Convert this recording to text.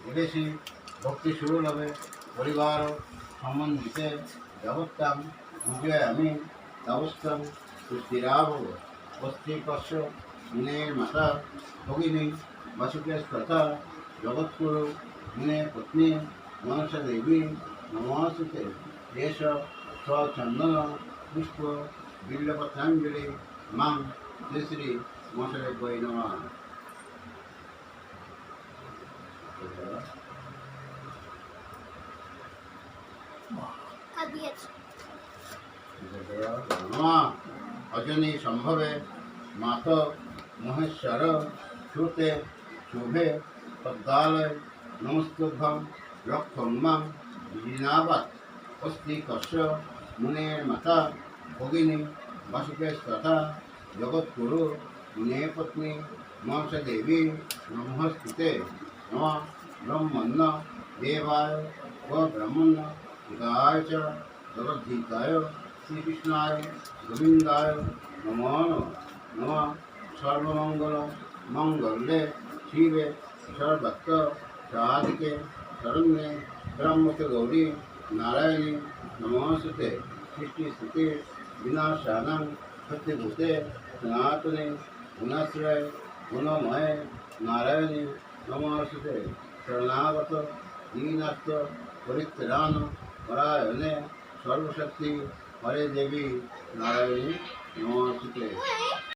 এদেশি ভক্তি সুলভে পরিবার সম্বন্ধিতে জগত্তাং পূজয়ামি তবস্তং সুস্থিরাভ অস্থিকস্য মুনের মাতা ভগিনী বাসুকেস্তথা জগৎগুরু মুনে পত্নী মনসা দেবী নমস্তে এষ সচন্দন পুষ্প বিল্লপত্রাঞ্জলি মাং শ্রী শ্রী মশলে বৈ নমঃ। অজনী সম্ভবে মাত মহেশ্বর শ্রুতে শুভে পদ্মালয় নমস্তুভ্যং রক্ষং মাং বিজিনাবাত অস্তি কস্য মুনের মাতা ভগিনী বাসুকেস্তথা জগৎগুরু মুনে পত্নী মনসা দেবী নমস্তুতে নমঃ ব্রহ্মণ্য দেবায় ও ব্রহ্মণ্য হিতায় চ জগদ্ধিতায় শ্রীকৃষ্ণায় গোবিন্দায় নমো নমঃ। সর্বমঙ্গল মঙ্গলে শিবে সর্বত্র সাধিকে শরণ্যে ব্রহ্মকে গৌরী নারায়ণী নমস্তুতে। সৃষ্টি স্থিতি বিনাশানাং সত্যভূতে সনাতনে গুণাশ্রয় গুণময়ে নারায়ণী নমস্তুতে। শরণাগত দীনার্থ পরিত্রাণ পরায়ণে সর্বশক্তি হরে দেবী নারায়ণী নমস্তুতে।